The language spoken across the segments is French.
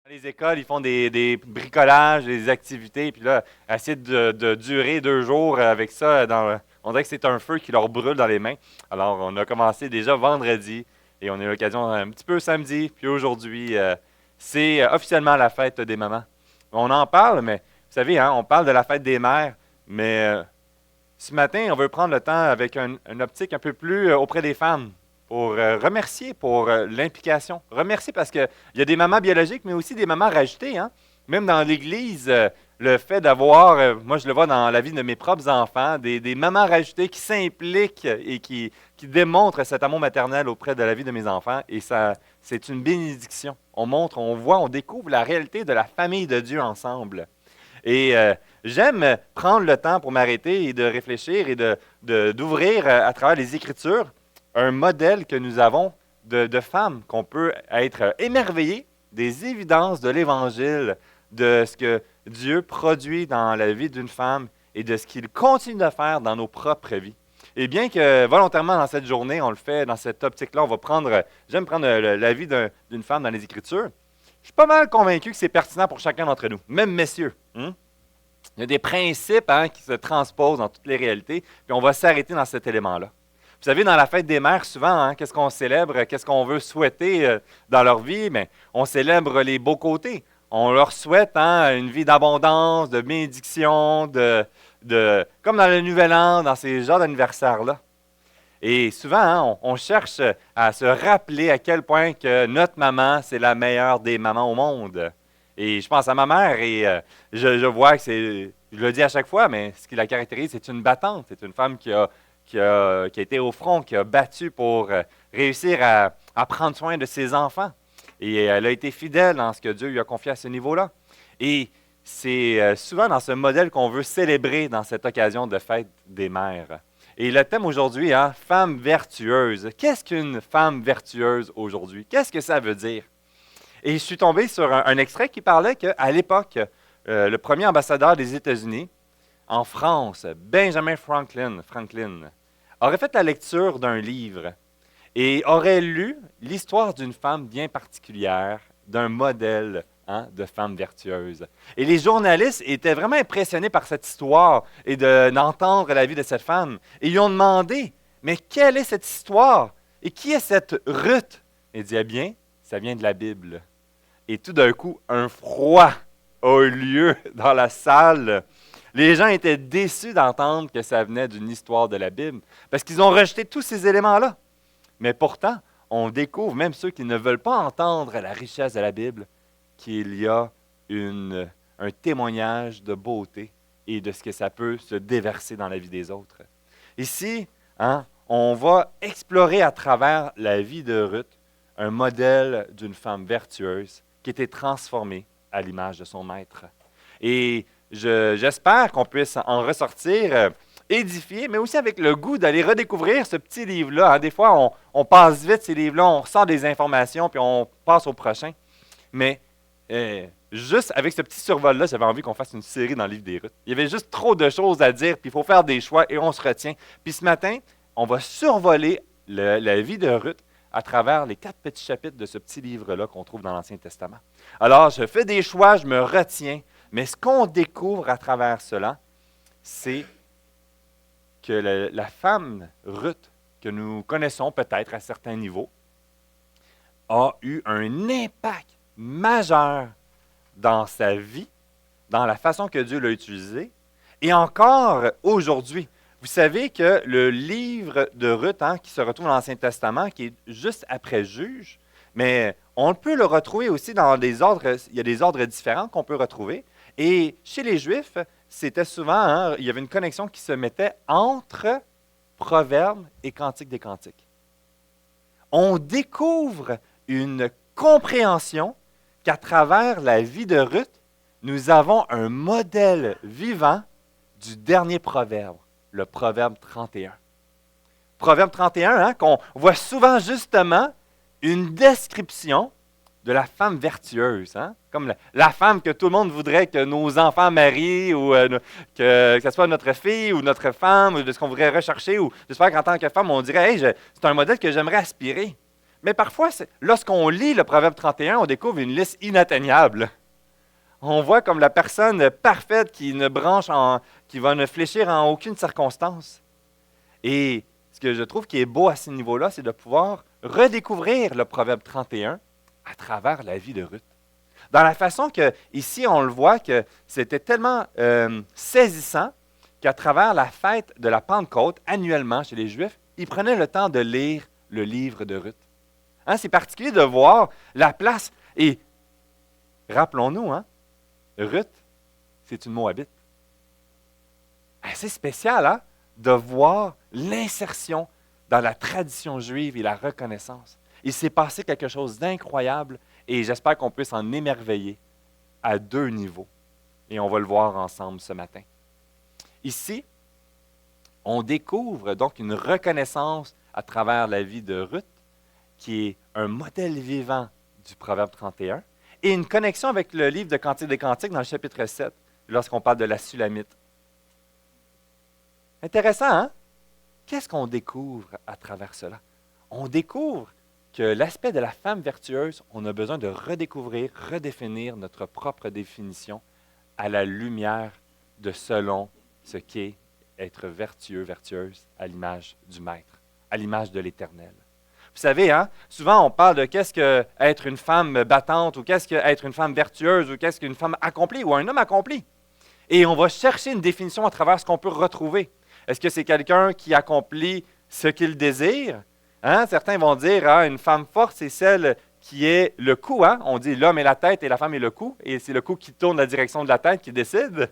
Dans les écoles, ils font des bricolages, des activités, puis là, essayer de durer 2 jours avec ça, on dirait que c'est un feu qui leur brûle dans les mains. Alors, on a commencé déjà vendredi, et on a eu l'occasion un petit peu samedi, puis aujourd'hui, c'est officiellement la fête des mamans. On en parle, mais vous savez, hein, on parle de la fête des mères, mais ce matin, on veut prendre le temps avec une optique un peu plus auprès des femmes pour remercier pour l'implication. Remercier parce qu'il y a des mamans biologiques, mais aussi des mamans rajoutées. Hein? Même dans l'Église, le fait d'avoir, moi je le vois dans la vie de mes propres enfants, des mamans rajoutées qui s'impliquent et qui démontrent cet amour maternel auprès de la vie de mes enfants. Et ça, c'est une bénédiction. On montre, on voit, on découvre la réalité de la famille de Dieu ensemble. Et j'aime prendre le temps pour m'arrêter et de réfléchir et d'ouvrir à travers les Écritures un modèle que nous avons de femmes, qu'on peut être émerveillé des évidences de l'Évangile, de ce que Dieu produit dans la vie d'une femme et de ce qu'il continue de faire dans nos propres vies. Et bien que volontairement dans cette journée, on le fait dans cette optique-là, j'aime prendre la vie d'une femme dans les Écritures. Je suis pas mal convaincu que c'est pertinent pour chacun d'entre nous, même messieurs. Hein? Il y a des principes qui se transposent dans toutes les réalités, puis on va s'arrêter dans cet élément-là. Vous savez, dans la fête des mères, souvent, qu'est-ce qu'on célèbre, qu'est-ce qu'on veut souhaiter dans leur vie? Mais on célèbre les beaux côtés. On leur souhaite une vie d'abondance, de bénédiction, comme dans le Nouvel An, dans ces genres d'anniversaires-là. Et souvent, on cherche à se rappeler à quel point que notre maman, c'est la meilleure des mamans au monde. Et je pense à ma mère et je vois que je le dis à chaque fois, mais ce qui la caractérise, c'est une battante. C'est une femme qui a été au front, qui a battu pour réussir à prendre soin de ses enfants. Et elle a été fidèle dans ce que Dieu lui a confié à ce niveau-là. Et c'est souvent dans ce modèle qu'on veut célébrer dans cette occasion de fête des mères. Et le thème aujourd'hui, femme vertueuse. Qu'est-ce qu'une femme vertueuse aujourd'hui? Qu'est-ce que ça veut dire? Et je suis tombé sur un extrait qui parlait qu'à l'époque, le premier ambassadeur des États-Unis en France, Benjamin Franklin, aurait fait la lecture d'un livre et aurait lu l'histoire d'une femme bien particulière, d'un modèle de femme vertueuse. Et les journalistes étaient vraiment impressionnés par cette histoire et d'entendre la vie de cette femme. Et ils ont demandé, mais quelle est cette histoire? Et qui est cette Ruth? Et il dit, eh bien, ça vient de la Bible. Et tout d'un coup, un froid a eu lieu dans la salle. Les gens étaient déçus d'entendre que ça venait d'une histoire de la Bible, parce qu'ils ont rejeté tous ces éléments-là. Mais pourtant, on découvre, même ceux qui ne veulent pas entendre la richesse de la Bible, qu'il y a un témoignage de beauté et de ce que ça peut se déverser dans la vie des autres. Ici, on va explorer à travers la vie de Ruth un modèle d'une femme vertueuse qui était transformée à l'image de son maître. Et j'espère qu'on puisse en ressortir édifié, mais aussi avec le goût d'aller redécouvrir ce petit livre-là. Des fois, on passe vite ces livres-là, on ressort des informations, puis on passe au prochain. Mais juste avec ce petit survol-là, j'avais envie qu'on fasse une série dans le livre des Ruth. Il y avait juste trop de choses à dire, puis il faut faire des choix, et on se retient. Puis ce matin, on va survoler la vie de Ruth à travers les 4 petits chapitres de ce petit livre-là qu'on trouve dans l'Ancien Testament. Alors, je fais des choix, je me retiens, mais ce qu'on découvre à travers cela, c'est que la femme Ruth, que nous connaissons peut-être à certains niveaux, a eu un impact majeur dans sa vie, dans la façon que Dieu l'a utilisée, et encore aujourd'hui. Vous savez que le livre de Ruth, qui se retrouve dans l'Ancien Testament, qui est juste après Juge, mais on peut le retrouver aussi dans des ordres, il y a des ordres différents qu'on peut retrouver. Et chez les Juifs, c'était souvent, il y avait une connexion qui se mettait entre Proverbes et Cantique des Cantiques. On découvre une compréhension qu'à travers la vie de Ruth, nous avons un modèle vivant du dernier proverbe, le Proverbe 31. Proverbe 31, qu'on voit souvent justement une description de la femme vertueuse, comme la femme que tout le monde voudrait que nos enfants marient, ou que ce soit notre fille ou notre femme, ou de ce qu'on voudrait rechercher, ou j'espère qu'en tant que femme, on dirait, hey, c'est un modèle que j'aimerais aspirer. Mais parfois, lorsqu'on lit le Proverbe 31, on découvre une liste inatteignable. On voit comme la personne parfaite qui qui va ne fléchir en aucune circonstance. Et ce que je trouve qui est beau à ce niveau-là, c'est de pouvoir redécouvrir le Proverbe 31 à travers la vie de Ruth. Dans la façon que, ici, on le voit que c'était tellement saisissant qu'à travers la fête de la Pentecôte, annuellement chez les Juifs, ils prenaient le temps de lire le livre de Ruth. Hein, c'est particulier de voir la place. Et rappelons-nous, hein, Ruth, c'est une Moabite. C'est spécial, hein, de voir l'insertion dans la tradition juive et la reconnaissance. Il s'est passé quelque chose d'incroyable et j'espère qu'on peut s'en émerveiller à 2 niveaux. Et on va le voir ensemble ce matin. Ici, on découvre donc une reconnaissance à travers la vie de Ruth, qui est un modèle vivant du Proverbe 31, et une connexion avec le livre de Cantiques des Cantiques dans le chapitre 7, lorsqu'on parle de la Sulamite. Intéressant, hein? Qu'est-ce qu'on découvre à travers cela? On découvre que l'aspect de la femme vertueuse, on a besoin de redécouvrir, redéfinir notre propre définition à la lumière de selon ce qu'est être vertueux, vertueuse à l'image du Maître, à l'image de l'Éternel. Vous savez, hein, souvent on parle de qu'est-ce que être une femme battante, ou qu'est-ce que être une femme vertueuse, ou qu'est-ce qu'une femme accomplie, ou un homme accompli. Et on va chercher une définition à travers ce qu'on peut retrouver. Est-ce que c'est quelqu'un qui accomplit ce qu'il désire? Hein? Certains vont dire, hein, une femme forte, c'est celle qui est le cou. Hein? On dit l'homme est la tête et la femme est le cou, et c'est le cou qui tourne la direction de la tête qui décide.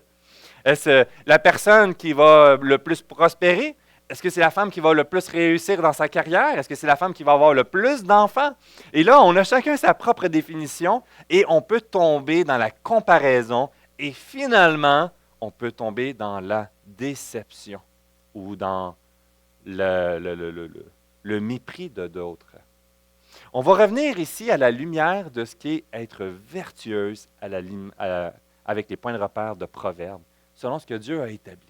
Est-ce la personne qui va le plus prospérer? Est-ce que c'est la femme qui va le plus réussir dans sa carrière? Est-ce que c'est la femme qui va avoir le plus d'enfants? Et là, on a chacun sa propre définition et on peut tomber dans la comparaison et finalement, on peut tomber dans la déception ou dans le mépris de d'autres. On va revenir ici à la lumière de ce qu'est être vertueuse avec les points de repère de Proverbes, selon ce que Dieu a établi.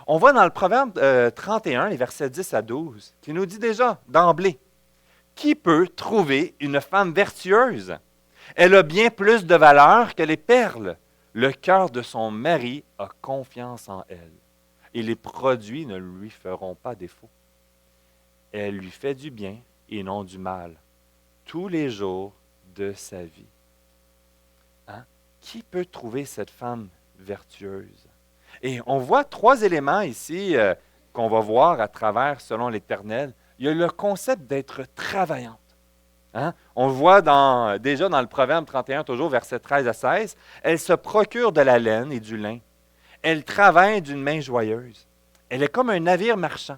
On voit dans le Proverbe 31, les versets 10 à 12, qui nous dit déjà d'emblée, « Qui peut trouver une femme vertueuse? Elle a bien plus de valeur que les perles. Le cœur de son mari a confiance en elle, et les produits ne lui feront pas défaut. Elle lui fait du bien et non du mal, tous les jours de sa vie. » Hein? Qui peut trouver cette femme vertueuse? Et on voit 3 éléments ici qu'on va voir à travers, selon l'Éternel. Il y a le concept d'être travaillante. Hein? On le voit déjà dans le Proverbe 31, toujours versets 13 à 16. Elle se procure de la laine et du lin. Elle travaille d'une main joyeuse. Elle est comme un navire marchand.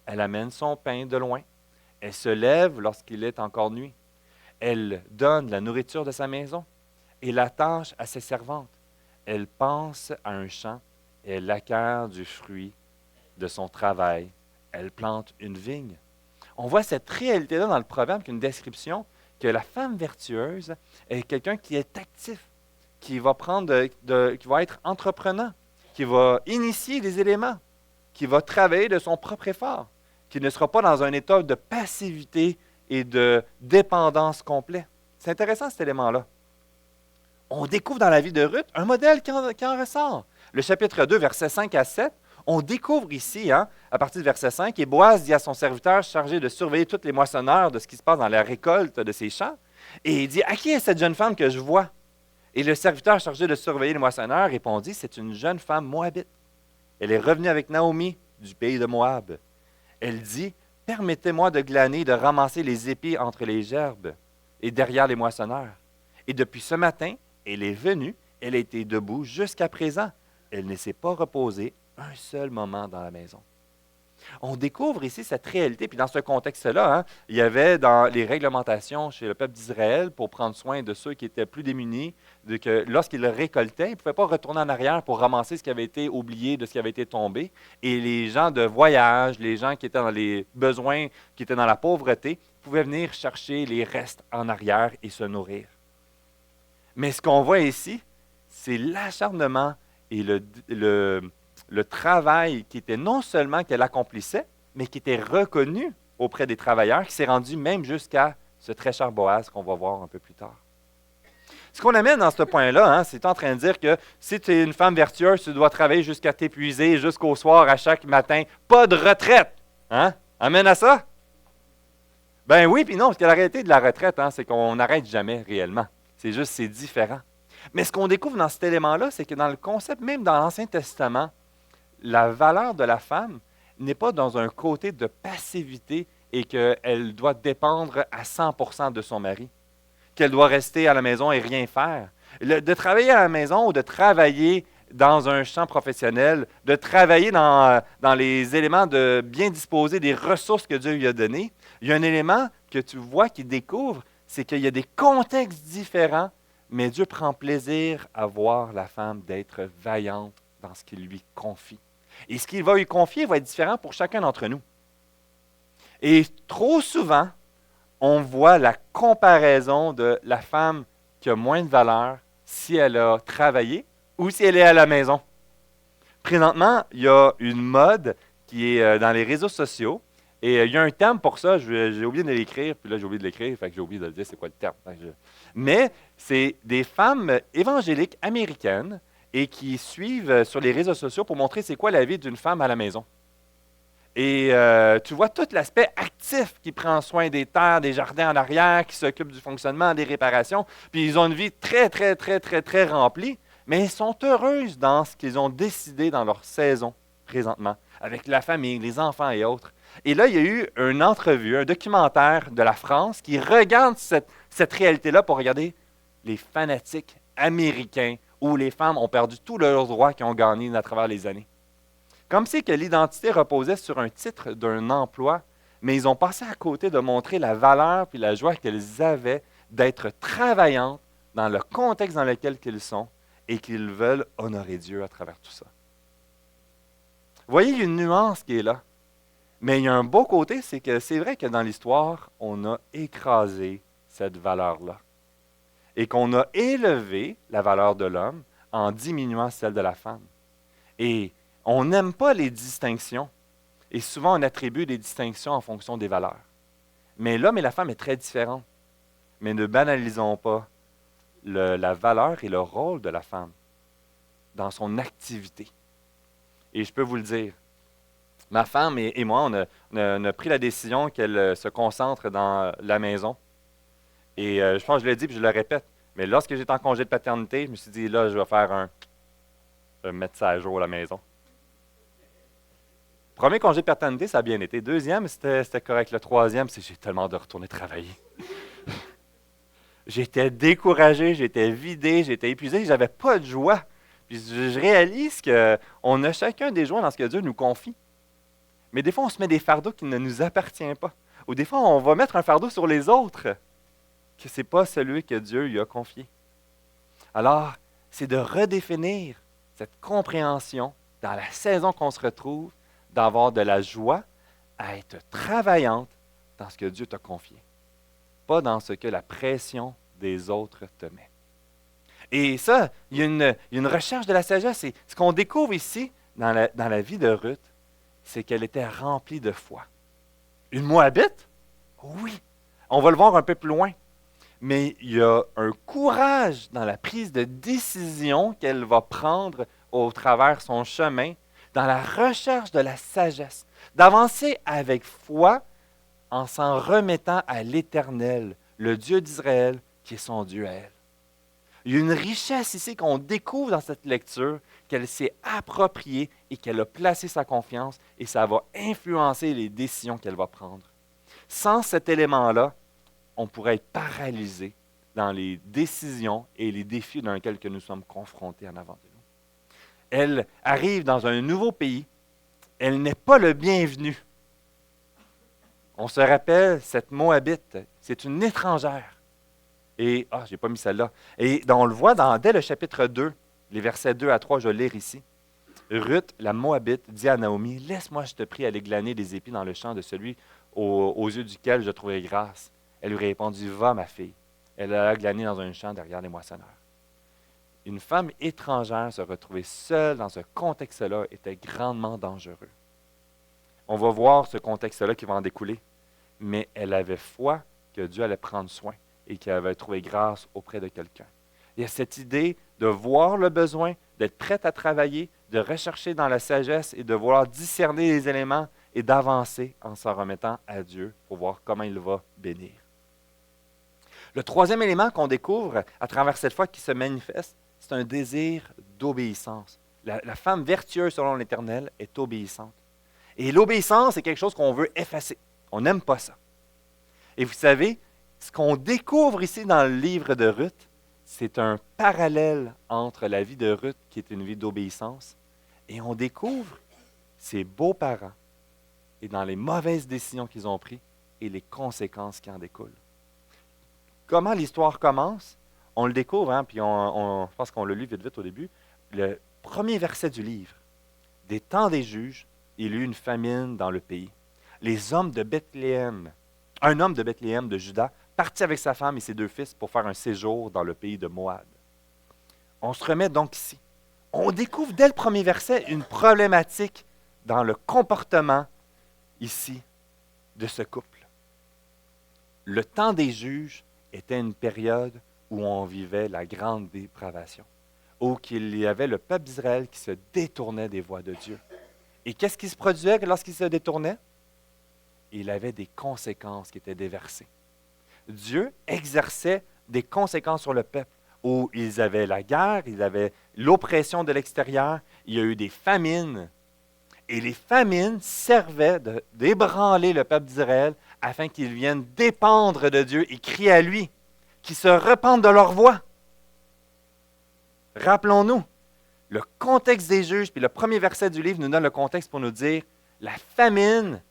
Elle amène son pain de loin. Elle se lève lorsqu'il est encore nuit. Elle donne la nourriture de sa maison et l'attache à ses servantes. Elle pense à un champ. Elle acquiert du fruit de son travail. Elle plante une vigne. On voit cette réalité-là dans le Proverbe, qu'une description que la femme vertueuse est quelqu'un qui est actif, qui va qui va être entreprenant, qui va initier des éléments, qui va travailler de son propre effort, qui ne sera pas dans un état de passivité et de dépendance complet. C'est intéressant cet élément-là. On découvre dans la vie de Ruth un modèle qui en ressort. Le chapitre 2, versets 5 à 7, on découvre ici, hein, à partir du verset 5, « Et Boaz dit à son serviteur chargé de surveiller tous les moissonneurs de ce qui se passe dans la récolte de ses champs, et il dit, « À qui est cette jeune femme que je vois? » Et le serviteur chargé de surveiller les moissonneurs répondit, « C'est une jeune femme moabite. Elle est revenue avec Naomi du pays de Moab. Elle dit, « Permettez-moi de glaner, de ramasser les épis entre les gerbes et derrière les moissonneurs. Et depuis ce matin, elle est venue, elle a été debout jusqu'à présent. Elle ne s'est pas reposée un seul moment dans la maison. » On découvre ici cette réalité, puis dans ce contexte-là, hein, il y avait dans les réglementations chez le peuple d'Israël pour prendre soin de ceux qui étaient plus démunis, que lorsqu'ils le récoltaient, ils ne pouvaient pas retourner en arrière pour ramasser ce qui avait été oublié, de ce qui avait été tombé. Et les gens de voyage, les gens qui étaient dans les besoins, qui étaient dans la pauvreté, pouvaient venir chercher les restes en arrière et se nourrir. Mais ce qu'on voit ici, c'est l'acharnement et le travail qui était non seulement qu'elle accomplissait, mais qui était reconnu auprès des travailleurs, qui s'est rendu même jusqu'à ce très cher Boaz qu'on va voir un peu plus tard. Ce qu'on amène dans ce point-là, c'est en train de dire que si tu es une femme vertueuse, tu dois travailler jusqu'à t'épuiser, jusqu'au soir, à chaque matin. Pas de retraite. Amène à ça? Ben oui, puis non, parce que la réalité de la retraite, c'est qu'on n'arrête jamais réellement. C'est juste, c'est différent. Mais ce qu'on découvre dans cet élément-là, c'est que dans le concept, même dans l'Ancien Testament, la valeur de la femme n'est pas dans un côté de passivité et qu'elle doit dépendre à 100% de son mari, qu'elle doit rester à la maison et rien faire. De travailler à la maison ou de travailler dans un champ professionnel, de travailler dans les éléments de bien disposer des ressources que Dieu lui a données, il y a un élément que tu vois qu'il découvre, c'est qu'il y a des contextes différents, mais Dieu prend plaisir à voir la femme d'être vaillante dans ce qu'il lui confie. Et ce qu'il va lui confier va être différent pour chacun d'entre nous. Et trop souvent, on voit la comparaison de la femme qui a moins de valeur si elle a travaillé ou si elle est à la maison. Présentement, il y a une mode qui est dans les réseaux sociaux et il y a un terme pour ça, j'ai oublié de l'écrire, puis là j'ai oublié de l'écrire, fait que j'ai oublié de le dire c'est quoi le terme. Mais c'est des femmes évangéliques américaines et qui suivent sur les réseaux sociaux pour montrer c'est quoi la vie d'une femme à la maison. Et tu vois tout l'aspect actif qui prend soin des terres, des jardins en arrière, qui s'occupe du fonctionnement, des réparations. Puis ils ont une vie très, très, très, très, très remplie, mais ils sont heureuses dans ce qu'ils ont décidé dans leur saison présentement, avec la famille, les enfants et autres. Et là, il y a eu une entrevue, un documentaire de la France qui regarde cette réalité-là pour regarder les fanatiques américains où les femmes ont perdu tous leurs droits qu'ils ont gagnés à travers les années. Comme si que l'identité reposait sur un titre d'un emploi, mais ils ont passé à côté de montrer la valeur et la joie qu'elles avaient d'être travaillantes dans le contexte dans lequel ils sont et qu'ils veulent honorer Dieu à travers tout ça. Vous voyez, il y a une nuance qui est là. Mais il y a un beau côté, c'est que c'est vrai que dans l'histoire, on a écrasé cette valeur-là. Et qu'on a élevé la valeur de l'homme en diminuant celle de la femme. Et on n'aime pas les distinctions. Et souvent, on attribue des distinctions en fonction des valeurs. Mais l'homme et la femme est très différents. Mais ne banalisons pas la valeur et le rôle de la femme dans son activité. Et je peux vous le dire, ma femme et moi, on a pris la décision qu'elle se concentre dans la maison. Et je pense que je l'ai dit et je le répète, mais lorsque j'étais en congé de paternité, je me suis dit, là, je vais mettre ça à jour à la maison. Premier congé de paternité, ça a bien été. Deuxième, c'était correct. Le troisième, c'est que j'ai tellement de retourner travailler. J'étais découragé, j'étais vidé, j'étais épuisé, j'avais pas de joie. Puis je réalise qu'on a chacun des joies dans ce que Dieu nous confie. Mais des fois, on se met des fardeaux qui ne nous appartiennent pas. Ou des fois, on va mettre un fardeau sur les autres, que ce n'est pas celui que Dieu lui a confié. Alors, c'est de redéfinir cette compréhension dans la saison qu'on se retrouve, d'avoir de la joie à être travaillante dans ce que Dieu t'a confié, pas dans ce que la pression des autres te met. Et ça, il y a une recherche de la sagesse. Et ce qu'on découvre ici, dans la vie de Ruth, c'est qu'elle était remplie de foi. Une Moabite? Oui. On va le voir un peu plus loin. Mais il y a un courage dans la prise de décision qu'elle va prendre au travers son chemin, dans la recherche de la sagesse, d'avancer avec foi en s'en remettant à l'Éternel, le Dieu d'Israël, qui est son Dieu à elle. Il y a une richesse ici qu'on découvre dans cette lecture, qu'elle s'est appropriée et qu'elle a placé sa confiance et ça va influencer les décisions qu'elle va prendre. Sans cet élément-là, on pourrait être paralysé dans les décisions et les défis dans lesquels nous sommes confrontés en avant de nous. Elle arrive dans un nouveau pays. Elle n'est pas le bienvenu. On se rappelle, cette Moabite, c'est une étrangère. Et, je n'ai pas mis celle-là. Et on le voit dès le chapitre 2, les versets 2 à 3, je vais lire ici. Ruth, la Moabite, dit à Naomi, « Laisse-moi, je te prie, aller glaner des épis dans le champ de celui aux yeux duquel je trouverai grâce. » Elle lui répondit, « Va, ma fille. » Elle alla glaner dans un champ derrière les moissonneurs. Une femme étrangère se retrouver seule dans ce contexte-là était grandement dangereux. On va voir ce contexte-là qui va en découler. Mais elle avait foi que Dieu allait prendre soin et qu'il avait trouvé grâce auprès de quelqu'un. Il y a cette idée de voir le besoin, d'être prête à travailler, de rechercher dans la sagesse et de vouloir discerner les éléments et d'avancer en s'en remettant à Dieu pour voir comment il va bénir. Le troisième élément qu'on découvre à travers cette foi qui se manifeste, c'est un désir d'obéissance. La femme vertueuse selon l'Éternel est obéissante. Et l'obéissance, c'est quelque chose qu'on veut effacer. On n'aime pas ça. Et vous savez, ce qu'on découvre ici dans le livre de Ruth, c'est un parallèle entre la vie de Ruth, qui est une vie d'obéissance, et on découvre ses beaux-parents et dans les mauvaises décisions qu'ils ont prises et les conséquences qui en découlent. Comment l'histoire commence? On le découvre, hein, puis je pense qu'on le lit vite au début. Le premier verset du livre. Des temps des juges, il y eut une famine dans le pays. Les hommes de Bethléem, un homme de Bethléem de Juda, partit avec sa femme et ses 2 fils pour faire un séjour dans le pays de Moab. On se remet donc ici. On découvre dès le premier verset une problématique dans le comportement ici de ce couple. Le temps des juges était une période où on vivait la grande dépravation, où il y avait le peuple d'Israël qui se détournait des voies de Dieu. Et qu'est-ce qui se produisait lorsqu'il se détournait? Il avait des conséquences qui étaient déversées. Dieu exerçait des conséquences sur le peuple, où ils avaient la guerre, ils avaient l'oppression de l'extérieur, il y a eu des famines. Et les famines servaient d'ébranler le peuple d'Israël afin qu'ils viennent dépendre de Dieu et crier à lui, qu'ils se repentent de leur voie. Rappelons-nous, le contexte des juges, puis le premier verset du livre nous donne le contexte pour nous dire la famine,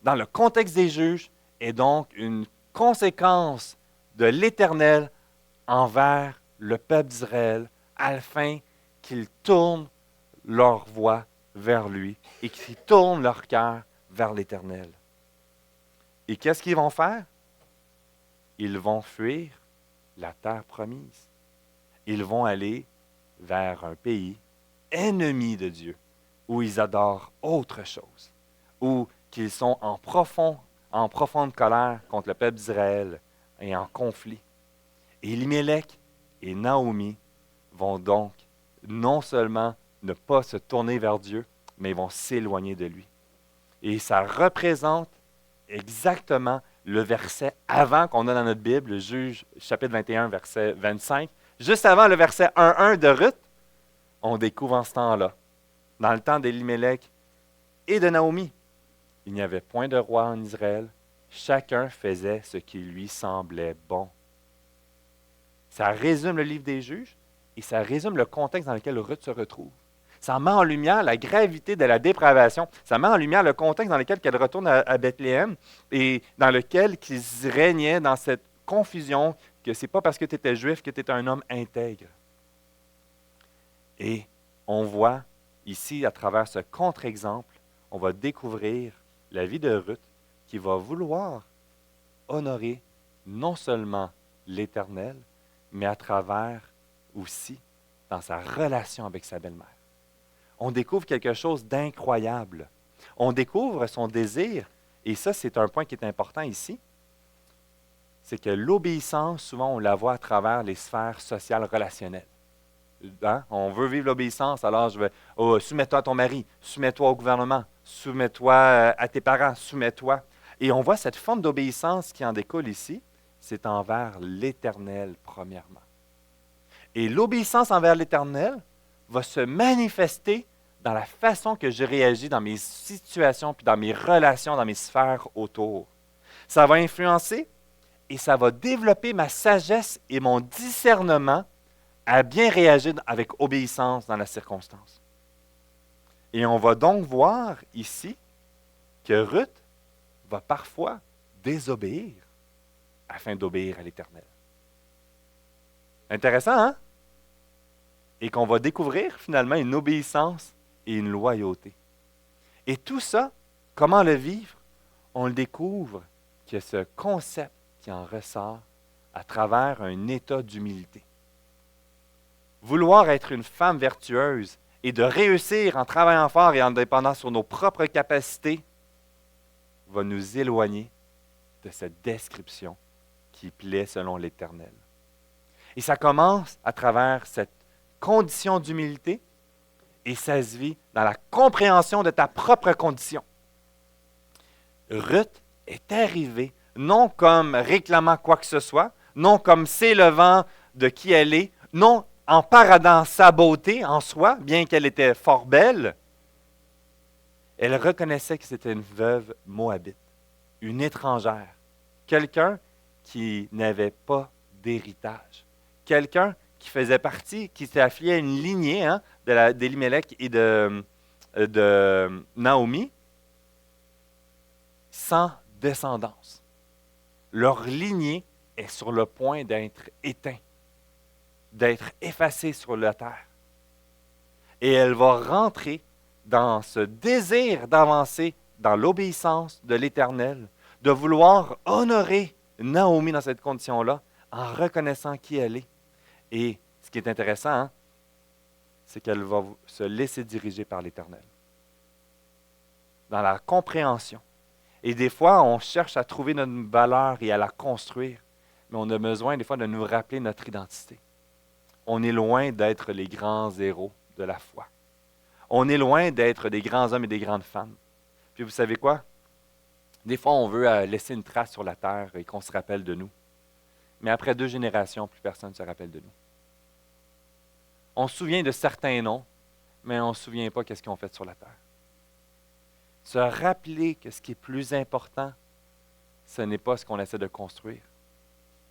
dans le contexte des juges, est donc une conséquence de l'Éternel envers le peuple d'Israël, afin qu'ils tournent leur voie vers lui et qu'ils tournent leur cœur vers l'Éternel. Et qu'est-ce qu'ils vont faire? Ils vont fuir la terre promise. Ils vont aller vers un pays ennemi de Dieu, où ils adorent autre chose, où qu'ils sont en profonde colère contre le peuple d'Israël et en conflit. Et Elimelech et Naomi vont donc non seulement ne pas se tourner vers Dieu, mais ils vont s'éloigner de lui. Et ça représente exactement le verset avant qu'on a dans notre Bible, le Juge, chapitre 21, verset 25. Juste avant le verset 1.1 de Ruth, on découvre en ce temps-là, dans le temps d'Elimelech et de Naomi, il n'y avait point de roi en Israël, chacun faisait ce qui lui semblait bon. Ça résume le livre des Juges et ça résume le contexte dans lequel Ruth se retrouve. Ça met en lumière la gravité de la dépravation. Ça met en lumière le contexte dans lequel elle retourne à Bethléem et dans lequel ils régnaient dans cette confusion que ce n'est pas parce que tu étais juif que tu étais un homme intègre. Et on voit ici, à travers ce contre-exemple, on va découvrir la vie de Ruth qui va vouloir honorer non seulement l'Éternel, mais à travers aussi dans sa relation avec sa belle-mère. On découvre quelque chose d'incroyable. On découvre son désir, et ça c'est un point qui est important ici, c'est que l'obéissance, souvent on la voit à travers les sphères sociales relationnelles. Hein? On veut vivre l'obéissance, alors je vais soumets-toi à ton mari, soumets-toi au gouvernement, soumets-toi à tes parents, soumets-toi. Et on voit cette forme d'obéissance qui en découle ici, c'est envers l'Éternel premièrement. Et l'obéissance envers l'Éternel va se manifester dans la façon que je réagis dans mes situations, puis dans mes relations, dans mes sphères autour. Ça va influencer et ça va développer ma sagesse et mon discernement à bien réagir avec obéissance dans la circonstance. Et on va donc voir ici que Ruth va parfois désobéir afin d'obéir à l'Éternel. Intéressant, hein? Et qu'on va découvrir finalement une obéissance et une loyauté. Et tout ça, comment le vivre? On le découvre qu'il y a ce concept qui en ressort à travers un état d'humilité. Vouloir être une femme vertueuse et de réussir en travaillant fort et en dépendant sur nos propres capacités va nous éloigner de cette description qui plaît selon l'Éternel. Et ça commence à travers cette condition d'humilité et ça se vit dans la compréhension de ta propre condition. Ruth est arrivée non comme réclamant quoi que ce soit, non comme s'élevant de qui elle est, non en paradant sa beauté en soi, bien qu'elle était fort belle. Elle reconnaissait que c'était une veuve moabite, une étrangère, quelqu'un qui n'avait pas d'héritage, quelqu'un qui faisait partie, qui s'est affilié à une lignée d'Elimelech et de Naomi, sans descendance. Leur lignée est sur le point d'être éteinte, d'être effacée sur la terre. Et elle va rentrer dans ce désir d'avancer dans l'obéissance de l'Éternel, de vouloir honorer Naomi dans cette condition-là, en reconnaissant qui elle est. Et ce qui est intéressant, c'est qu'elle va se laisser diriger par l'Éternel. Dans la compréhension. Et des fois, on cherche à trouver notre valeur et à la construire, mais on a besoin des fois de nous rappeler notre identité. On est loin d'être les grands héros de la foi. On est loin d'être des grands hommes et des grandes femmes. Puis vous savez quoi? Des fois, on veut laisser une trace sur la terre et qu'on se rappelle de nous. Mais après 2 générations, plus personne ne se rappelle de nous. On se souvient de certains noms, mais on ne se souvient pas de ce qu'ils ont fait sur la terre. Se rappeler que ce qui est plus important, ce n'est pas ce qu'on essaie de construire,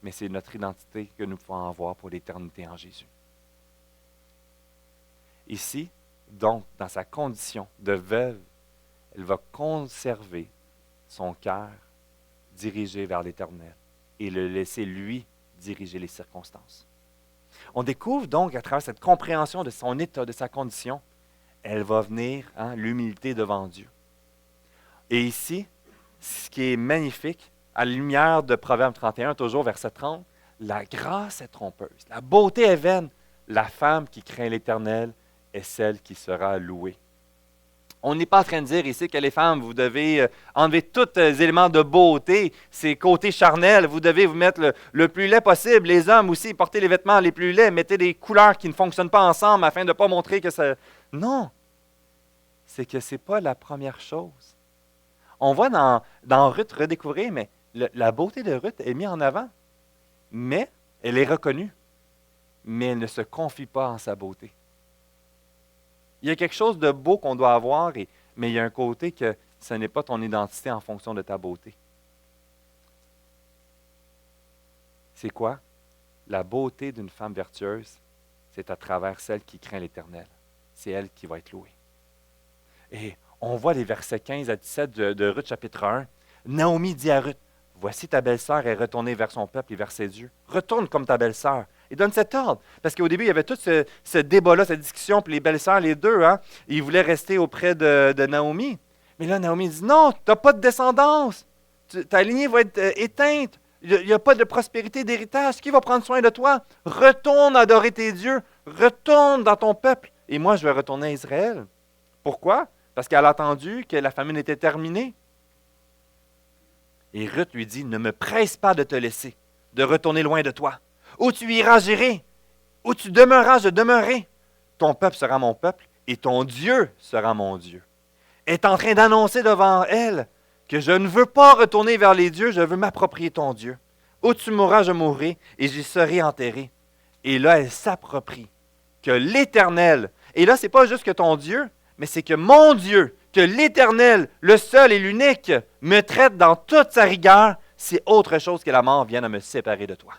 mais c'est notre identité que nous pouvons avoir pour l'éternité en Jésus. Ici, donc, dans sa condition de veuve, elle va conserver son cœur dirigé vers l'Éternel et le laisser, lui, diriger les circonstances. On découvre donc, à travers cette compréhension de son état, de sa condition, elle va venir, l'humilité devant Dieu. Et ici, ce qui est magnifique, à la lumière de Proverbe 31, toujours verset 30, la grâce est trompeuse, la beauté est vaine, la femme qui craint l'Éternel est celle qui sera louée. On n'est pas en train de dire ici que les femmes, vous devez enlever tous les éléments de beauté, ces côtés charnels, vous devez vous mettre le plus laid possible. Les hommes aussi, portez les vêtements les plus laids, mettez des couleurs qui ne fonctionnent pas ensemble afin de ne pas montrer que ça... Non, c'est que ce n'est pas la première chose. On va dans Ruth redécouvrir, mais la beauté de Ruth est mise en avant, mais elle est reconnue, mais elle ne se confie pas en sa beauté. Il y a quelque chose de beau qu'on doit avoir, mais il y a un côté que ce n'est pas ton identité en fonction de ta beauté. C'est quoi? La beauté d'une femme vertueuse, c'est à travers celle qui craint l'Éternel. C'est elle qui va être louée. Et on voit les versets 15 à 17 de Ruth chapitre 1. Naomi dit à Ruth, « Voici ta belle-sœur est retournée vers son peuple et vers ses dieux. Retourne comme ta belle-sœur. » Il donne cet ordre. Parce qu'au début, il y avait tout ce débat-là, cette discussion, puis les belles-sœurs, les deux, ils voulaient rester auprès de Naomi. Mais là, Naomi dit, « Non, tu n'as pas de descendance. Ta lignée va être éteinte. Il n'y a pas de prospérité d'héritage. Qui va prendre soin de toi? Retourne adorer tes dieux. Retourne dans ton peuple. Et moi, je vais retourner à Israël. » Pourquoi? Parce qu'elle a entendu que la famine était terminée. Et Ruth lui dit, « Ne me presse pas de te laisser, de retourner loin de toi. Où tu iras, j'irai. Où tu demeureras, je demeurerai. Ton peuple sera mon peuple et ton Dieu sera mon Dieu. » Elle est en train d'annoncer devant elle que je ne veux pas retourner vers les dieux, je veux m'approprier ton Dieu. Où tu mourras, je mourrai et j'y serai enterré. Et là, elle s'approprie que l'Éternel, et là, ce n'est pas juste que ton Dieu, mais c'est que mon Dieu, que l'Éternel, le seul et l'unique, me traite dans toute sa rigueur, c'est autre chose que la mort vienne à me séparer de toi.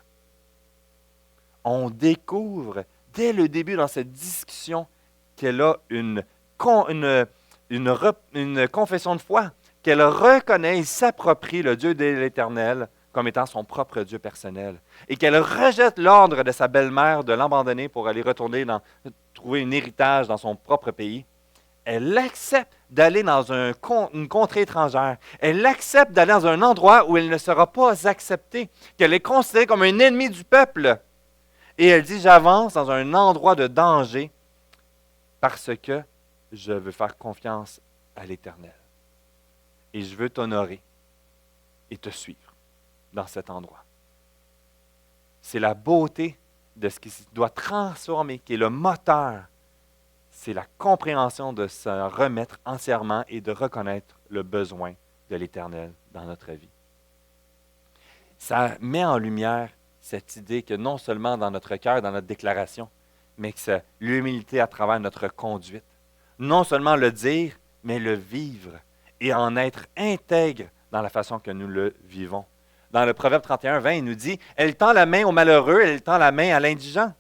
On découvre dès le début dans cette discussion qu'elle a une confession de foi, qu'elle reconnaît et s'approprie le Dieu de l'Éternel comme étant son propre Dieu personnel, et qu'elle rejette l'ordre de sa belle-mère de l'abandonner pour aller retourner trouver un héritage dans son propre pays. Elle accepte d'aller dans une contrée étrangère. Elle accepte d'aller dans un endroit où elle ne sera pas acceptée, qu'elle est considérée comme un ennemi du peuple. Et elle dit, j'avance dans un endroit de danger parce que je veux faire confiance à l'Éternel. Et je veux t'honorer et te suivre dans cet endroit. c'est la beauté de ce qui doit transformer, qui est le moteur. C'est la compréhension de se remettre entièrement et de reconnaître le besoin de l'Éternel dans notre vie. Ça met en lumière cette idée que non seulement dans notre cœur, dans notre déclaration, mais que c'est l'humilité à travers notre conduite. Non seulement le dire, mais le vivre et en être intègre dans la façon que nous le vivons. Dans le Proverbe 31, 20, il nous dit « Elle tend la main au malheureux, elle tend la main à l'indigent. »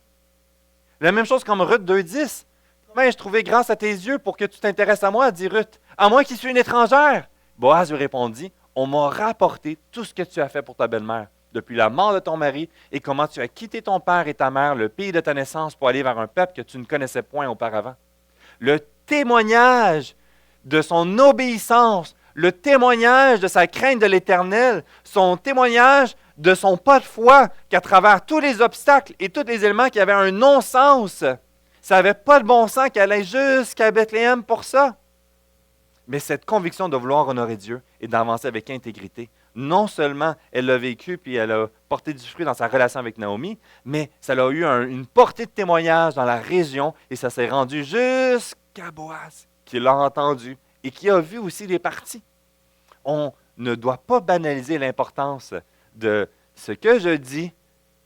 La même chose comme Ruth 2,10. « Comment ai-je trouvé grâce à tes yeux pour que tu t'intéresses à moi, dit Ruth, à moi qui suis une étrangère. » Boaz lui répondit « On m'a rapporté tout ce que tu as fait pour ta belle-mère, depuis la mort de ton mari et comment tu as quitté ton père et ta mère, le pays de ta naissance, pour aller vers un peuple que tu ne connaissais point auparavant. » Le témoignage de son obéissance, le témoignage de sa crainte de l'Éternel, son témoignage de son pas de foi, qu'à travers tous les obstacles et tous les éléments qui avaient un non-sens, ça n'avait pas de bon sens qu'elle allait jusqu'à Bethléem pour ça. Mais cette conviction de vouloir honorer Dieu et d'avancer avec intégrité, non seulement elle l'a vécu puis elle a porté du fruit dans sa relation avec Naomi, mais ça a eu une portée de témoignage dans la région et ça s'est rendu jusqu'à Boaz, qui l'a entendu et qui a vu aussi les parties. On ne doit pas banaliser l'importance de ce que je dis,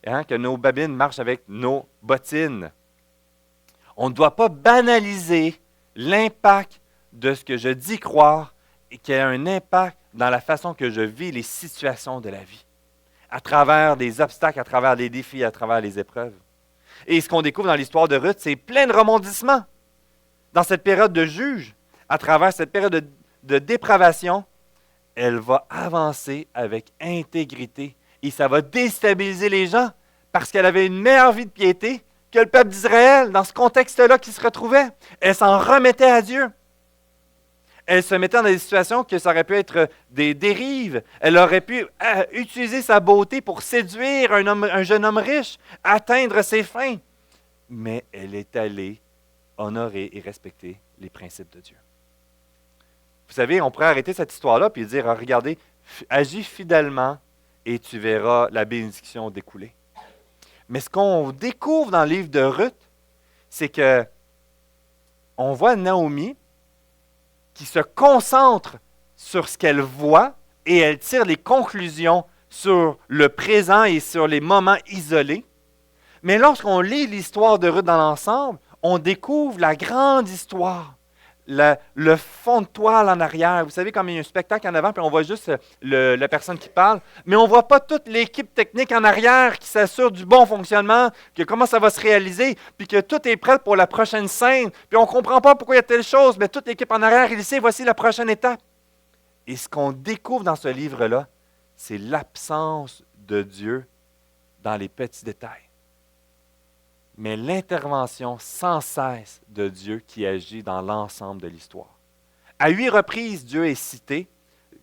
que nos babines marchent avec nos bottines. On ne doit pas banaliser l'impact de ce que je dis croire et qui a un impact dans la façon que je vis les situations de la vie, à travers des obstacles, à travers des défis, à travers les épreuves. Et ce qu'on découvre dans l'histoire de Ruth, c'est plein de rebondissements. Dans cette période de juge, à travers cette période de dépravation, elle va avancer avec intégrité et ça va déstabiliser les gens parce qu'elle avait une meilleure vie de piété que le peuple d'Israël dans ce contexte-là qui se retrouvait. Elle s'en remettait à Dieu. Elle se mettait dans des situations que ça aurait pu être des dérives. Elle aurait pu utiliser sa beauté pour séduire un jeune homme riche, atteindre ses fins. Mais elle est allée honorer et respecter les principes de Dieu. Vous savez, on pourrait arrêter cette histoire-là et dire, regardez, agis fidèlement et tu verras la bénédiction découler. Mais ce qu'on découvre dans le livre de Ruth, c'est que on voit Naomi qui se concentre sur ce qu'elle voit et elle tire les conclusions sur le présent et sur les moments isolés. Mais lorsqu'on lit l'histoire de Ruth dans l'ensemble, on découvre la grande histoire, le fond de toile en arrière. Vous savez, comme il y a un spectacle en avant, puis on voit juste la personne qui parle, mais on ne voit pas toute l'équipe technique en arrière qui s'assure du bon fonctionnement, que comment ça va se réaliser, puis que tout est prêt pour la prochaine scène, puis on ne comprend pas pourquoi il y a telle chose, mais toute l'équipe en arrière, il sait, voici la prochaine étape. Et ce qu'on découvre dans ce livre-là, c'est l'absence de Dieu dans les petits détails. Mais l'intervention sans cesse de Dieu qui agit dans l'ensemble de l'histoire. À 8 reprises, Dieu est cité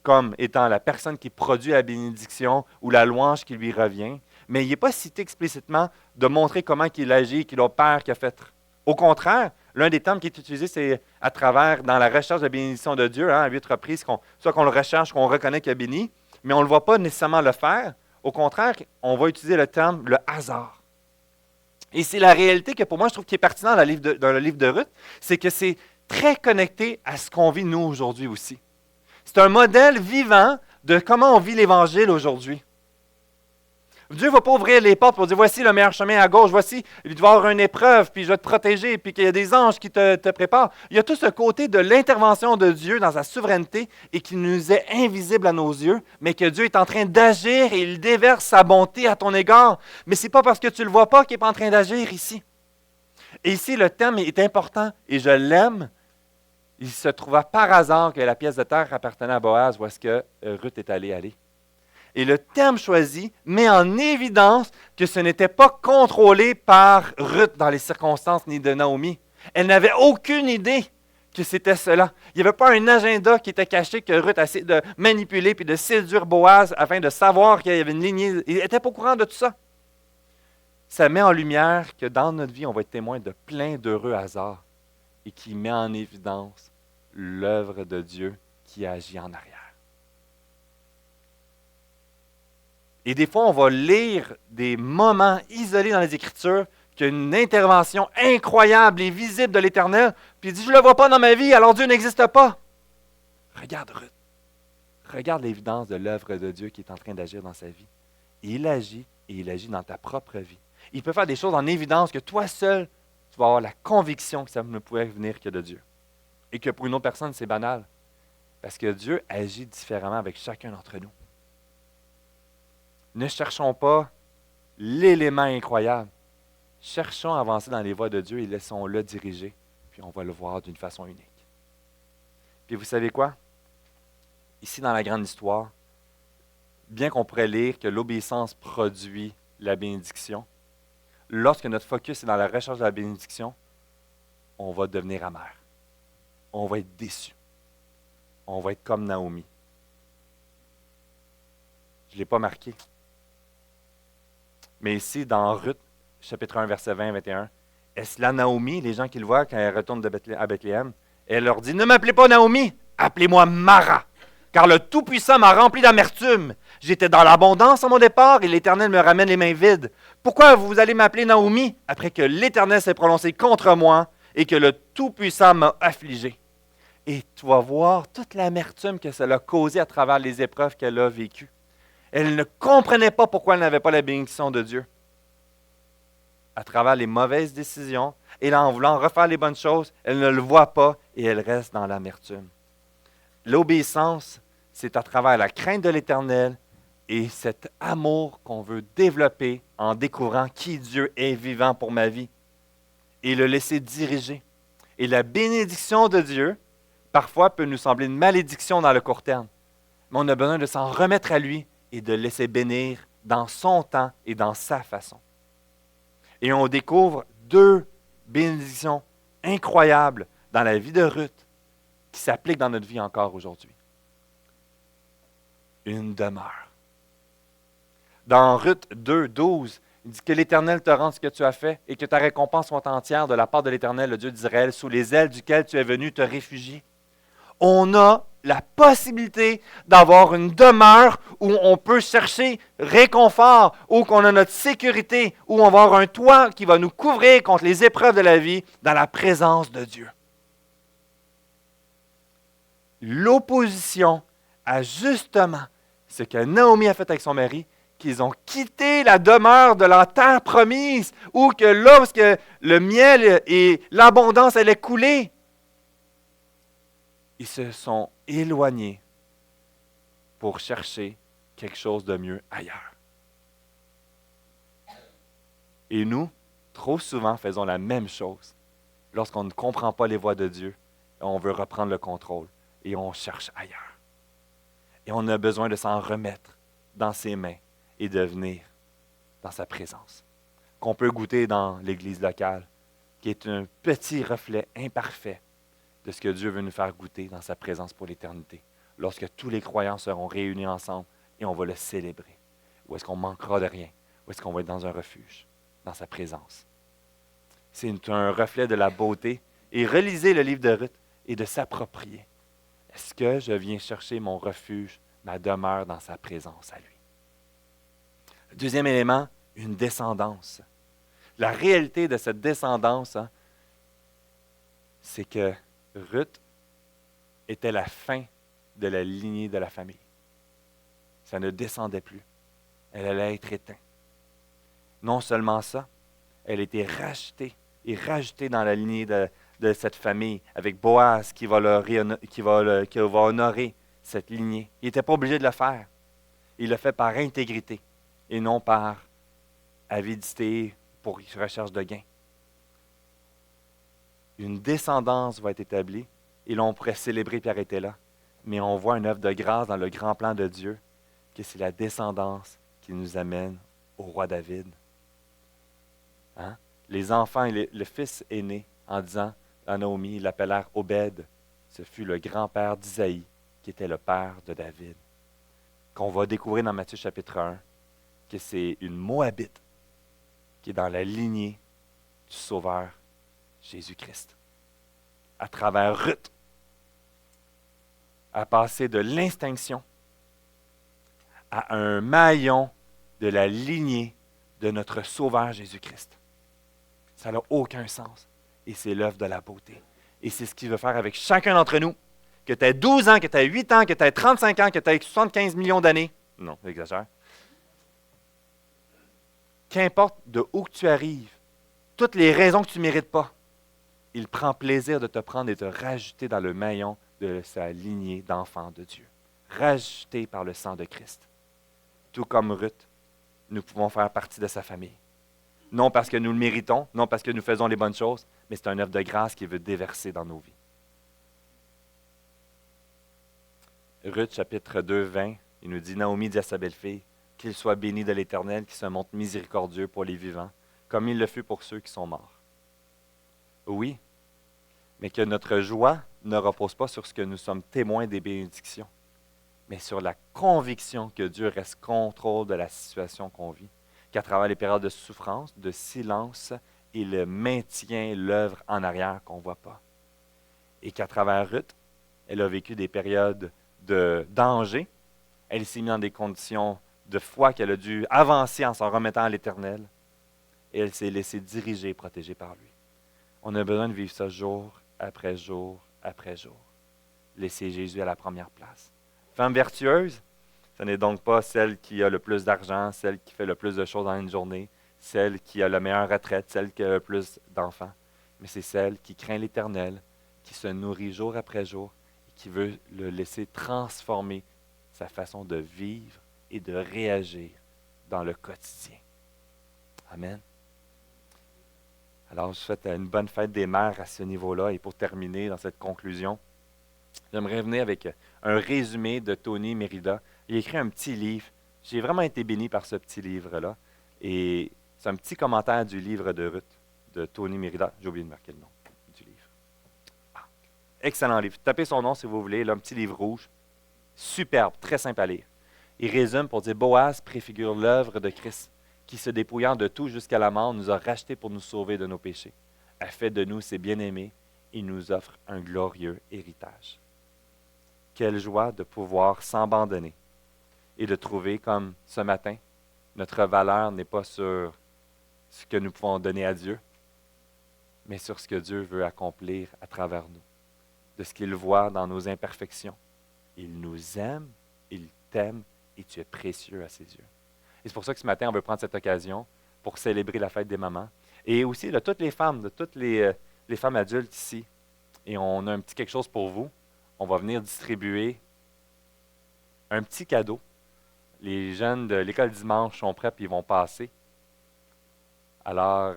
comme étant la personne qui produit la bénédiction ou la louange qui lui revient, mais il n'est pas cité explicitement de montrer comment il agit, qu'il opère, qu'il a fait. Au contraire, l'un des termes qui est utilisé, c'est à travers, dans la recherche de la bénédiction de Dieu, à 8 reprises, soit qu'on le recherche, qu'on reconnaît qu'il a béni, mais on ne le voit pas nécessairement le faire. Au contraire, on va utiliser le terme le hasard. Et c'est la réalité que pour moi, je trouve qui est pertinent dans le livre de Ruth, c'est que c'est très connecté à ce qu'on vit nous aujourd'hui aussi. C'est un modèle vivant de comment on vit l'Évangile aujourd'hui. Dieu ne va pas ouvrir les portes pour dire, voici le meilleur chemin à gauche, voici, il doit y avoir une épreuve, puis je vais te protéger, puis qu'il y a des anges qui te préparent. Il y a tout ce côté de l'intervention de Dieu dans sa souveraineté et qui nous est invisible à nos yeux, mais que Dieu est en train d'agir et il déverse sa bonté à ton égard. Mais ce n'est pas parce que tu ne le vois pas qu'il n'est pas en train d'agir ici. Et ici, le thème est important et je l'aime. Il se trouva par hasard que la pièce de terre appartenait à Boaz, où est-ce que Ruth est allée aller. Et le terme choisi met en évidence que ce n'était pas contrôlé par Ruth dans les circonstances ni de Naomi. Elle n'avait aucune idée que c'était cela. Il n'y avait pas un agenda qui était caché que Ruth a essayé de manipuler puis de séduire Boaz afin de savoir qu'il y avait une lignée. Il n'était pas au courant de tout ça. Ça met en lumière que dans notre vie, on va être témoin de plein d'heureux hasards et qui met en évidence l'œuvre de Dieu qui agit en arrière. Et des fois, on va lire des moments isolés dans les Écritures, qu'il y a une intervention incroyable et visible de l'Éternel, puis il dit, je ne le vois pas dans ma vie, alors Dieu n'existe pas. Regarde Ruth. Regarde l'évidence de l'œuvre de Dieu qui est en train d'agir dans sa vie. Et il agit dans ta propre vie. Il peut faire des choses en évidence que toi seul, tu vas avoir la conviction que ça ne pouvait venir que de Dieu. Et que pour une autre personne, c'est banal. Parce que Dieu agit différemment avec chacun d'entre nous. Ne cherchons pas l'élément incroyable. Cherchons à avancer dans les voies de Dieu et laissons-le diriger, puis on va le voir d'une façon unique. Puis vous savez quoi? Ici, dans la grande histoire, bien qu'on pourrait lire que l'obéissance produit la bénédiction, lorsque notre focus est dans la recherche de la bénédiction, on va devenir amer. On va être déçu. On va être comme Naomi. Je ne l'ai pas marqué. Mais ici, dans Ruth, chapitre 1, verset 20-21, est-ce là Naomi, les gens qui le voient quand elle retourne à Bethléem, elle leur dit, ne m'appelez pas Naomi, appelez-moi Mara, car le Tout-Puissant m'a rempli d'amertume. J'étais dans l'abondance à mon départ et l'Éternel me ramène les mains vides. Pourquoi vous allez m'appeler Naomi après que l'Éternel s'est prononcé contre moi et que le Tout-Puissant m'a affligé? Et tu vas voir toute l'amertume que ça a causé à travers les épreuves qu'elle a vécues. Elle ne comprenait pas pourquoi elle n'avait pas la bénédiction de Dieu. À travers les mauvaises décisions, et en voulant refaire les bonnes choses, elle ne le voit pas et elle reste dans l'amertume. L'obéissance, c'est à travers la crainte de l'Éternel et cet amour qu'on veut développer en découvrant qui Dieu est vivant pour ma vie et le laisser diriger. Et la bénédiction de Dieu, parfois, peut nous sembler une malédiction dans le court terme, mais on a besoin de s'en remettre à lui et de le laisser bénir dans son temps et dans sa façon. Et on découvre deux bénédictions incroyables dans la vie de Ruth qui s'appliquent dans notre vie encore aujourd'hui. Une demeure. Dans Ruth 2, 12, il dit que l'Éternel te rende ce que tu as fait et que ta récompense soit entière de la part de l'Éternel, le Dieu d'Israël, sous les ailes duquel tu es venu te réfugier. On a la possibilité d'avoir une demeure où on peut chercher réconfort, où on a notre sécurité, où on va avoir un toit qui va nous couvrir contre les épreuves de la vie dans la présence de Dieu. L'opposition a justement ce que Naomi a fait avec son mari, qu'ils ont quitté la demeure de la terre promise, où que lorsque le miel et l'abondance allaient couler, ils se sont éloignés pour chercher quelque chose de mieux ailleurs. Et nous, trop souvent, faisons la même chose. Lorsqu'on ne comprend pas les voies de Dieu, on veut reprendre le contrôle et on cherche ailleurs. Et on a besoin de s'en remettre dans ses mains et de venir dans sa présence. Qu'on peut goûter dans l'Église locale, qui est un petit reflet imparfait de ce que Dieu veut nous faire goûter dans sa présence pour l'éternité, lorsque tous les croyants seront réunis ensemble et on va le célébrer. Ou est-ce qu'on manquera de rien? Ou est-ce qu'on va être dans un refuge, dans sa présence? C'est un reflet de la beauté. Et relisez le livre de Ruth et de s'approprier. Est-ce que je viens chercher mon refuge, ma demeure dans sa présence à lui? Deuxième élément, une descendance. La réalité de cette descendance, c'est que Ruth était la fin de la lignée de la famille. Ça ne descendait plus. Elle allait être éteinte. Non seulement ça, elle était rachetée et rajoutée dans la lignée de cette famille, avec Boaz qui va honorer cette lignée. Il n'était pas obligé de le faire. Il le fait par intégrité et non par avidité pour recherche de gain. Une descendance va être établie, et là on pourrait célébrer et arrêter là. Mais on voit une œuvre de grâce dans le grand plan de Dieu, que c'est la descendance qui nous amène au roi David. Hein? Les enfants et le fils aîné, en disant à Naomi, ils l'appellèrent Obed. Ce fut le grand-père d'Isaïe, qui était le père de David. Qu'on va découvrir dans Matthieu chapitre 1, que c'est une Moabite qui est dans la lignée du Sauveur Jésus-Christ. À travers Ruth, à passer de l'extinction à un maillon de la lignée de notre Sauveur Jésus-Christ. Ça n'a aucun sens. Et c'est l'œuvre de la beauté. Et c'est ce qu'il veut faire avec chacun d'entre nous. Que tu aies 12 ans, que tu aies 8 ans, que tu aies 35 ans, que tu aies 75 millions d'années. Non, j'exagère. Qu'importe de où que tu arrives, toutes les raisons que tu ne mérites pas, il prend plaisir de te prendre et de te rajouter dans le maillon de sa lignée d'enfants de Dieu. Rajouté par le sang de Christ. Tout comme Ruth, nous pouvons faire partie de sa famille. Non parce que nous le méritons, non parce que nous faisons les bonnes choses, mais c'est un œuvre de grâce qu'il veut déverser dans nos vies. Ruth, chapitre 2, 20, il nous dit, Naomi dit à sa belle-fille, qu'il soit béni de l'Éternel, qui se montre miséricordieux pour les vivants, comme il le fut pour ceux qui sont morts. Oui, mais que notre joie ne repose pas sur ce que nous sommes témoins des bénédictions, mais sur la conviction que Dieu reste contrôle de la situation qu'on vit, qu'à travers les périodes de souffrance, de silence, il maintient l'œuvre en arrière qu'on ne voit pas. Et qu'à travers Ruth, elle a vécu des périodes de danger. Elle s'est mise dans des conditions de foi qu'elle a dû avancer en s'en remettant à l'Éternel. Et elle s'est laissée diriger et protéger par lui. On a besoin de vivre ça jour après jour après jour. Laisser Jésus à la première place. Femme vertueuse, ce n'est donc pas celle qui a le plus d'argent, celle qui fait le plus de choses dans une journée, celle qui a la meilleure retraite, celle qui a le plus d'enfants, mais c'est celle qui craint l'Éternel, qui se nourrit jour après jour et qui veut le laisser transformer sa façon de vivre et de réagir dans le quotidien. Amen. Alors, je souhaite une bonne fête des mères à ce niveau-là. Et pour terminer dans cette conclusion, j'aimerais revenir avec un résumé de Tony Mérida. Il a écrit un petit livre. J'ai vraiment été béni par ce petit livre-là. Et c'est un petit commentaire du livre de Ruth, de Tony Mérida. J'ai oublié de marquer le nom du livre. Ah, excellent livre. Tapez son nom si vous voulez, là, un petit livre rouge. Superbe, très simple à lire. Il résume pour dire, Boaz préfigure l'œuvre de Christ, qui se dépouillant de tout jusqu'à la mort, nous a rachetés pour nous sauver de nos péchés, a fait de nous ses bien-aimés et nous offre un glorieux héritage. Quelle joie de pouvoir s'abandonner et de trouver, comme ce matin, notre valeur n'est pas sur ce que nous pouvons donner à Dieu, mais sur ce que Dieu veut accomplir à travers nous, de ce qu'il voit dans nos imperfections. Il nous aime, il t'aime et tu es précieux à ses yeux. Et c'est pour ça que ce matin, on veut prendre cette occasion pour célébrer la fête des mamans. Et aussi de toutes les femmes, de toutes les femmes adultes ici. Et on a un petit quelque chose pour vous. On va venir distribuer un petit cadeau. Les jeunes de l'école dimanche sont prêts et ils vont passer. Alors,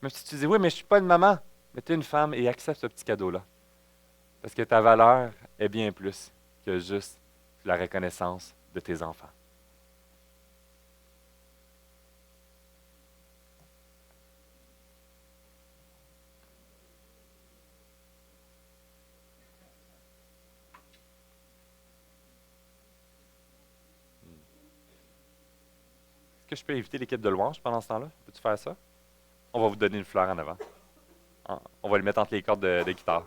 même si tu dis, oui, mais je ne suis pas une maman, mais tu es une femme et accepte ce petit cadeau-là. Parce que ta valeur est bien plus que juste la reconnaissance de tes enfants. Est-ce que je peux inviter l'équipe de louange pendant ce temps-là? Peux-tu faire ça? On va vous donner une fleur en avant. On va le mettre entre les cordes de guitare.